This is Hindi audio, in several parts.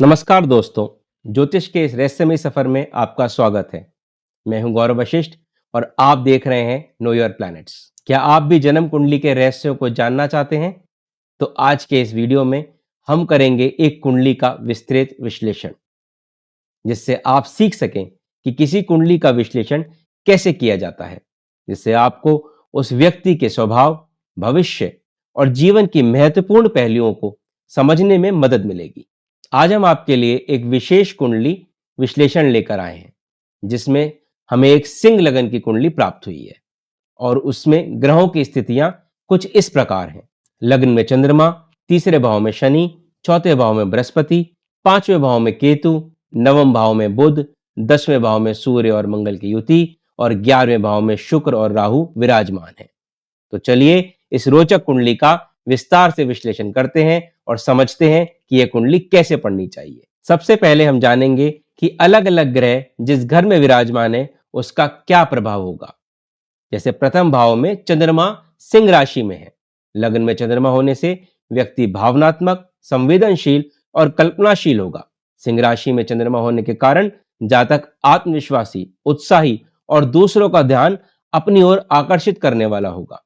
नमस्कार दोस्तों, ज्योतिष के इस रहस्यमय सफर में आपका स्वागत है। मैं हूं गौरव वशिष्ठ और आप देख रहे हैं नो योर प्लैनेट्स। क्या आप भी जन्म कुंडली के रहस्यों को जानना चाहते हैं? तो आज के इस वीडियो में हम करेंगे एक कुंडली का विस्तृत विश्लेषण, जिससे आप सीख सकें कि किसी कुंडली का विश्लेषण कैसे किया जाता है, जिससे आपको उस व्यक्ति के स्वभाव, भविष्य और जीवन की महत्वपूर्ण पहलुओं को समझने में मदद मिलेगी। आज हम आपके लिए एक विशेष कुंडली विश्लेषण लेकर आए हैं, जिसमें हमें एक सिंह लगन की कुंडली प्राप्त हुई है और उसमें ग्रहों की स्थितियां कुछ इस प्रकार हैं। लग्न में चंद्रमा, तीसरे भाव में शनि, चौथे भाव में बृहस्पति, पांचवें भाव में केतु, नवम भाव में बुध, 10वें भाव में सूर्य और मंगल की युति और 11वें भाव में शुक्र और राहु विराजमान है। तो चलिए इस रोचक कुंडली का विस्तार से विश्लेषण करते हैं और समझते हैं कि यह कुंडली कैसे पढ़नी चाहिए। सबसे पहले हम जानेंगे कि अलग अलग ग्रह जिस घर में विराजमान है उसका क्या प्रभाव होगा। जैसे प्रथम भाव में चंद्रमा सिंह राशि में है। लग्न में चंद्रमा होने से व्यक्ति भावनात्मक, संवेदनशील और कल्पनाशील होगा। सिंह राशि में चंद्रमा होने के कारण जातक आत्मविश्वासी, उत्साही और दूसरों का ध्यान अपनी ओर आकर्षित करने वाला होगा।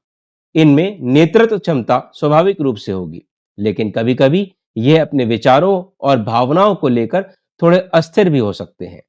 इनमें नेतृत्व क्षमता स्वाभाविक रूप से होगी, लेकिन कभी-कभी यह अपने विचारों और भावनाओं को लेकर थोड़े अस्थिर भी हो सकते हैं।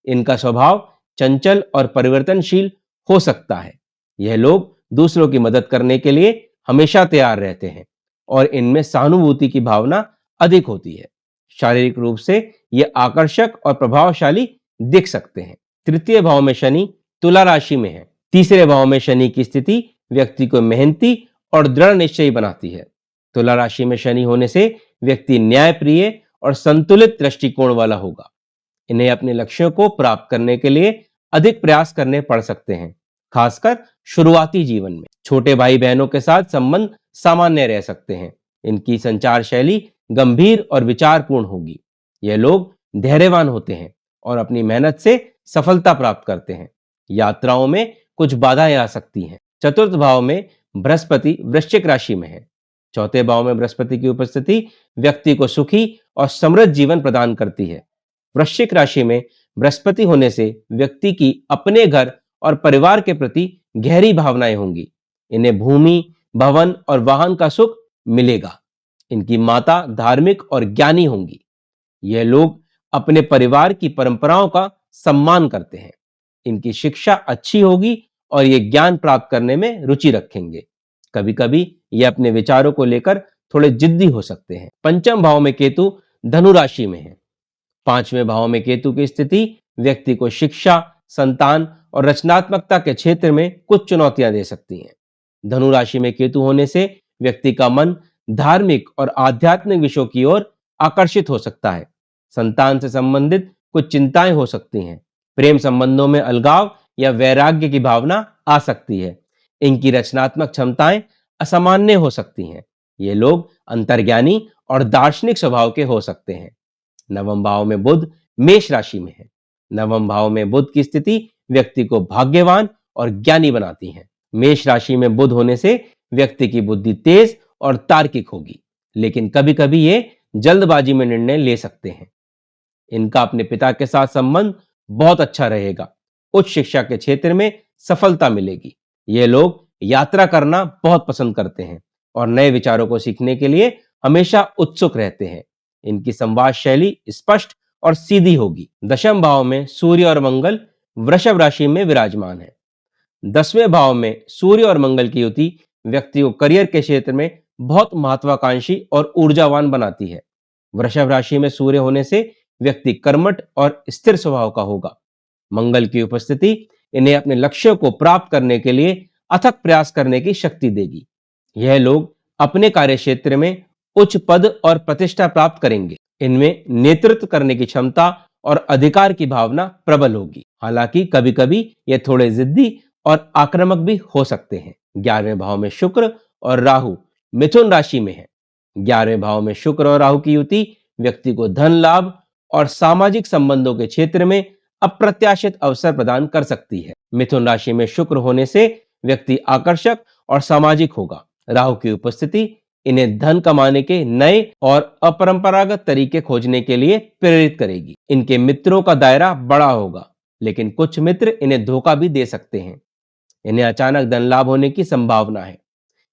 इनका स्वभाव चंचल और परिवर्तनशील हो सकता है। यह लोग दूसरों की मदद करने के लिए हमेशा तैयार रहते हैं और इनमें सहानुभूति की भावना अधिक होती है। शारीरिक रूप से यह आकर्षक और प्रभावशाली दिख सकते हैं। तृतीय भाव में शनि तुला राशि में है। तीसरे भाव में शनि की स्थिति व्यक्ति को मेहनती और दृढ़ निश्चयी बनाती है। तुला राशि में शनि होने से व्यक्ति न्यायप्रिय और संतुलित दृष्टिकोण वाला होगा। इन्हें अपने लक्ष्यों को प्राप्त करने के लिए अधिक प्रयास करने पड़ सकते हैं, खासकर शुरुआती जीवन में। छोटे भाई बहनों के साथ संबंध सामान्य रह सकते हैं। इनकी संचार शैली गंभीर और विचारपूर्ण होगी। यह लोग धैर्यवान होते हैं और अपनी मेहनत से सफलता प्राप्त करते हैं। यात्राओं में कुछ बाधाएं आ सकती हैं। चतुर्थ भाव में बृहस्पति वृश्चिक राशि में है। चौथे भाव में बृहस्पति की उपस्थिति व्यक्ति को सुखी और समृद्ध जीवन प्रदान करती है। वृश्चिक राशि में बृहस्पति होने से व्यक्ति की अपने घर और परिवार के प्रति गहरी भावनाएं होंगी। इन्हें भूमि, भवन और वाहन का सुख मिलेगा। इनकी माता धार्मिक और ज्ञानी होंगी। यह लोग अपने परिवार की परंपराओं का सम्मान करते हैं। इनकी शिक्षा अच्छी होगी और ये ज्ञान प्राप्त करने में रुचि रखेंगे। कभी-कभी ये अपने विचारों को लेकर थोड़े जिद्दी हो सकते हैं। पंचम भाव में केतु धनु राशि में है। पांचवें भाव में केतु की स्थिति व्यक्ति को शिक्षा, संतान और रचनात्मकता के क्षेत्र में कुछ चुनौतियां दे सकती हैं। धनु राशि में केतु होने से व्यक्ति का मन धार्मिक और आध्यात्मिक विषयों की ओर आकर्षित हो सकता है। संतान से संबंधित कुछ चिंताएं हो सकती हैं। प्रेम संबंधों में अलगाव या वैराग्य की भावना आ सकती है। इनकी रचनात्मक क्षमताएं असामान्य हो सकती हैं। ये लोग अंतर्ज्ञानी और दार्शनिक स्वभाव के हो सकते हैं। नवम भाव में बुध मेष राशि में है। नवम भाव में बुध की स्थिति व्यक्ति को भाग्यवान और ज्ञानी बनाती है। मेष राशि में बुध होने से व्यक्ति की बुद्धि तेज और तार्किक होगी, लेकिन कभी-कभी ये जल्दबाजी में निर्णय ले सकते हैं। इनका अपने पिता के साथ संबंध बहुत अच्छा रहेगा। उच्च शिक्षा के क्षेत्र में सफलता मिलेगी। ये लोग यात्रा करना बहुत पसंद करते हैं और नए विचारों को सीखने के लिए हमेशा उत्सुक रहते हैं। इनकी संवाद शैली स्पष्ट और सीधी होगी। दशम भाव में सूर्य और मंगल वृषभ राशि में विराजमान है। 10वें भाव में सूर्य और मंगल की युति व्यक्ति को करियर के क्षेत्र में बहुत महत्वाकांक्षी और ऊर्जावान बनाती है। वृषभ राशि में सूर्य होने से व्यक्ति कर्मठ और स्थिर स्वभाव का होगा। मंगल की उपस्थिति इन्हें अपने लक्ष्यों को प्राप्त करने के लिए अथक प्रयास करने की शक्ति देगी। यह लोग अपने कार्य क्षेत्र में उच्च पद और प्रतिष्ठा प्राप्त करेंगे। इनमें नेतृत्व करने की क्षमता और अधिकार की भावना प्रबल होगी। हालांकि कभी-कभी ये थोड़े जिद्दी और आक्रामक भी हो सकते हैं। 11वें भाव में शुक्र और राहु मिथुन राशि में है। 11वें भाव में शुक्र और राहु की युति व्यक्ति को धन लाभ और सामाजिक संबंधों के क्षेत्र में अप्रत्याशित अवसर प्रदान कर सकती है। मिथुन राशि में शुक्र होने से व्यक्ति आकर्षक और सामाजिक होगा। राहु की उपस्थिति इन्हें धन कमाने के नए और अपरंपरागत तरीके खोजने के लिए प्रेरित करेगी। इनके मित्रों का दायरा बड़ा होगा, लेकिन कुछ मित्र इन्हें धोखा भी दे सकते हैं। इन्हें अचानक धन लाभ होने की संभावना है,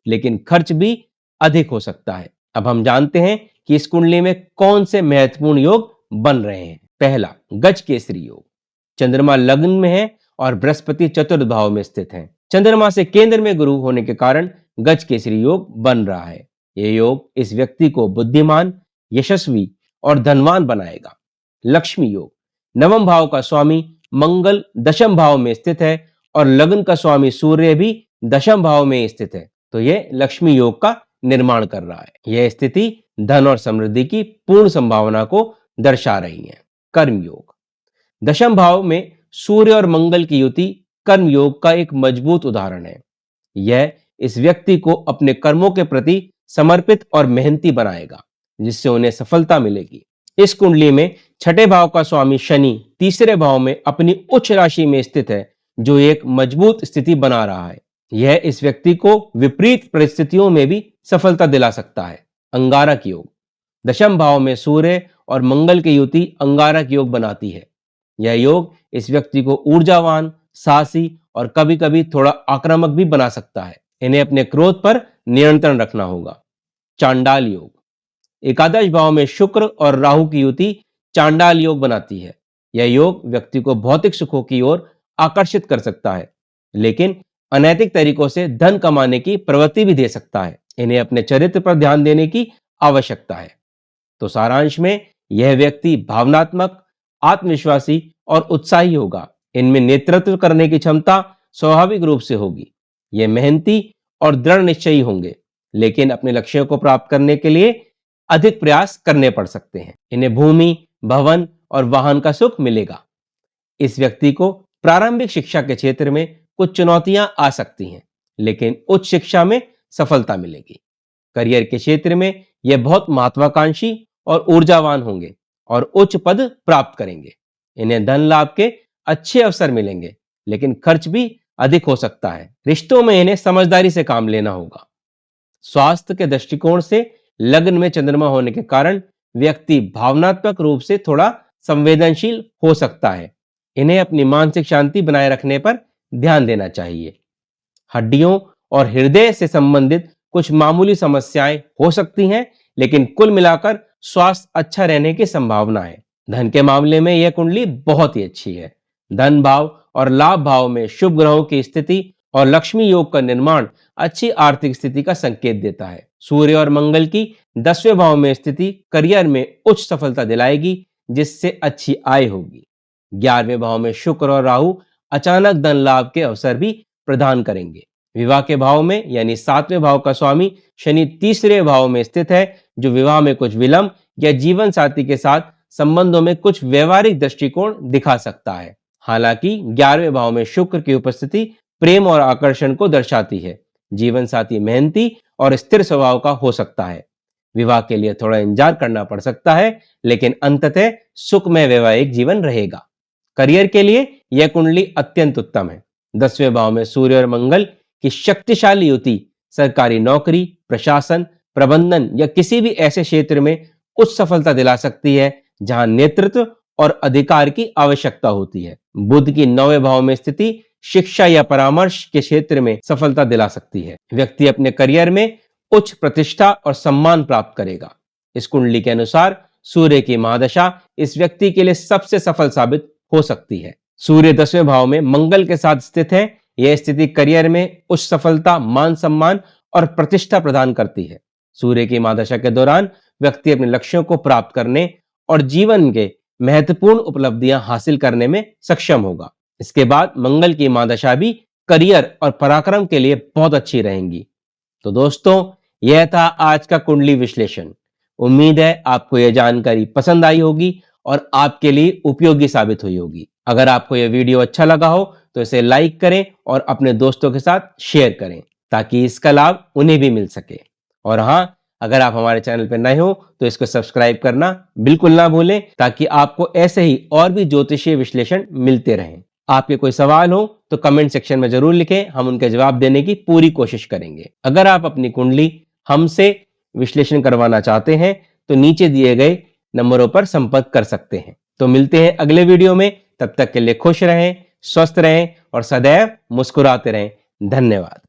लेकिन खर्च भी अधिक हो सकता है। अब हम जानते हैं कि इस कुंडली में कौन से महत्वपूर्ण योग बन रहे हैं। पहला, गज केसरी योग। चंद्रमा लग्न में है और बृहस्पति चतुर्थ भाव में स्थित है। चंद्रमा से केंद्र में गुरु होने के कारण गज केसरी योग बन रहा है। यह योग इस व्यक्ति को बुद्धिमान, यशस्वी और धनवान बनाएगा। लक्ष्मी योग। नवम भाव का स्वामी मंगल दशम भाव में स्थित है और लग्न का स्वामी सूर्य भी दशम भाव में स्थित है, तो यह लक्ष्मी योग का निर्माण कर रहा है। यह स्थिति धन और समृद्धि की पूर्ण संभावना को दर्शा रही है। कर्म योग। दशम भाव में सूर्य और मंगल की युति कर्म योग का एक मजबूत उदाहरण है। यह इस व्यक्ति को अपने कर्मों के प्रति समर्पित और मेहनती बनाएगा, जिससे उन्हें सफलता मिलेगी। इस कुंडली में छठे भाव का स्वामी शनि तीसरे भाव में अपनी उच्च राशि में स्थित है, जो एक मजबूत स्थिति बना रहा है। यह इस व्यक्ति को विपरीत परिस्थितियों में भी सफलता दिला सकता है। अंगारक योग। दशम भाव में सूर्य और मंगल की युति अंगारक योग बनाती है। यह योग इस व्यक्ति को ऊर्जावान, साहसी और कभी-कभी थोड़ा आक्रामक भी बना सकता है। इन्हें अपने क्रोध पर नियंत्रण रखना होगा। चांडाल योग। एकादश भाव में शुक्र और राहु की युति चांडाल योग बनाती है। यह योग व्यक्ति को भौतिक सुखों की ओर आकर्षित कर सकता है, लेकिन अनैतिक तरीकों से धन कमाने की प्रवृत्ति भी दे सकता है। इन्हें अपने चरित्र पर ध्यान देने की आवश्यकता है। तो सारांश में यह व्यक्ति भावनात्मक, आत्मविश्वासी और उत्साही होगा। इनमें नेतृत्व करने की क्षमता स्वाभाविक रूप से होगी। ये मेहनती और दृढ़ निश्चयी होंगे, लेकिन अपने लक्ष्यों को प्राप्त करने के लिए अधिक प्रयास करने पड़ सकते हैं। इन्हें भूमि, भवन और वाहन का सुख मिलेगा। इस व्यक्ति को प्रारंभिक शिक्षा के क्षेत्र में कुछ चुनौतियां आ सकती हैं, लेकिन उच्च शिक्षा में सफलता मिलेगी। करियर के क्षेत्र में यह बहुत महत्वाकांक्षी और ऊर्जावान होंगे और उच्च पद प्राप्त करेंगे। इन्हें धन लाभ के अच्छे अवसर मिलेंगे, लेकिन खर्च भी अधिक हो सकता है। रिश्तों में इन्हें समझदारी से काम लेना होगा। स्वास्थ्य के दृष्टिकोण से लग्न में चंद्रमा होने के कारण व्यक्ति भावनात्मक रूप से थोड़ा संवेदनशील हो सकता है। इन्हें अपनी मानसिक शांति बनाए रखने पर ध्यान देना चाहिए। हड्डियों और हृदय से संबंधित कुछ मामूली समस्याएं हो सकती हैं, लेकिन कुल मिलाकर स्वास्थ्य अच्छा रहने की संभावना है। धन के मामले में यह कुंडली बहुत ही अच्छी है। धन भाव और लाभ भाव में शुभ ग्रहों की स्थिति और लक्ष्मी योग का निर्माण अच्छी आर्थिक स्थिति का संकेत देता है। सूर्य और मंगल की 10वें भाव में स्थिति करियर में उच्च सफलता दिलाएगी, जिससे अच्छी आय होगी। 11वें भाव में शुक्र और राहु अचानक धन लाभ के अवसर भी प्रदान करेंगे। विवाह के भाव में यानी 7वें भाव का स्वामी शनि तीसरे भाव में स्थित है, जो विवाह में कुछ विलंब या जीवन साथी के साथ संबंधों में कुछ व्यवहारिक दृष्टिकोण दिखा सकता है। हालांकि 11वें भाव में शुक्र की उपस्थिति प्रेम और आकर्षण को दर्शाती है। जीवन साथी मेहनती और स्थिर स्वभाव का हो सकता है। विवाह के लिए थोड़ा इंतजार करना पड़ सकता है, लेकिन अंततः सुखमय वैवाहिक जीवन रहेगा। करियर के लिए यह कुंडली अत्यंत उत्तम है। 10वें भाव में सूर्य और मंगल की शक्तिशाली युति सरकारी नौकरी, प्रशासन, प्रबंधन या किसी भी ऐसे क्षेत्र में उच्च सफलता दिला सकती है जहां नेतृत्व और अधिकार की आवश्यकता होती है। बुध की 9वें भाव में स्थिति शिक्षा या परामर्श के क्षेत्र में सफलता दिला सकती है। व्यक्ति अपने करियर में उच्च प्रतिष्ठा और सम्मान प्राप्त करेगा। इस कुंडली के अनुसार सूर्य की महादशा इस व्यक्ति के लिए सबसे सफल साबित हो सकती है। सूर्य 10वें भाव में मंगल के साथ स्थित है। यह स्थिति करियर में उच्च सफलता, मान सम्मान और प्रतिष्ठा प्रदान करती है। सूर्य की महादशा के दौरान व्यक्ति अपने लक्ष्यों को प्राप्त करने और जीवन के महत्वपूर्ण उपलब्धियां हासिल करने में सक्षम होगा। इसके बाद मंगल की महादशा भी करियर और पराक्रम के लिए बहुत अच्छी रहेंगी। तो दोस्तों, यह था आज का कुंडली विश्लेषण। उम्मीद है आपको यह जानकारी पसंद आई होगी और आपके लिए उपयोगी साबित हुई होगी। अगर आपको यह वीडियो अच्छा लगा हो तो इसे लाइक करें और अपने दोस्तों के साथ शेयर करें, ताकि इसका लाभ उन्हें भी मिल सके। और हाँ, अगर आप हमारे चैनल पर नए हो तो इसको सब्सक्राइब करना बिल्कुल ना भूलें, ताकि आपको ऐसे ही और भी ज्योतिषीय विश्लेषण मिलते रहें। आपके कोई सवाल हो तो कमेंट सेक्शन में जरूर लिखें, हम उनके जवाब देने की पूरी कोशिश करेंगे। अगर आप अपनी कुंडली हमसे विश्लेषण करवाना चाहते हैं तो नीचे दिए गए नंबरों पर संपर्क कर सकते हैं। तो मिलते हैं अगले वीडियो में, तब तक के लिए खुश रहें, स्वस्थ रहें और सदैव मुस्कुराते रहें। धन्यवाद।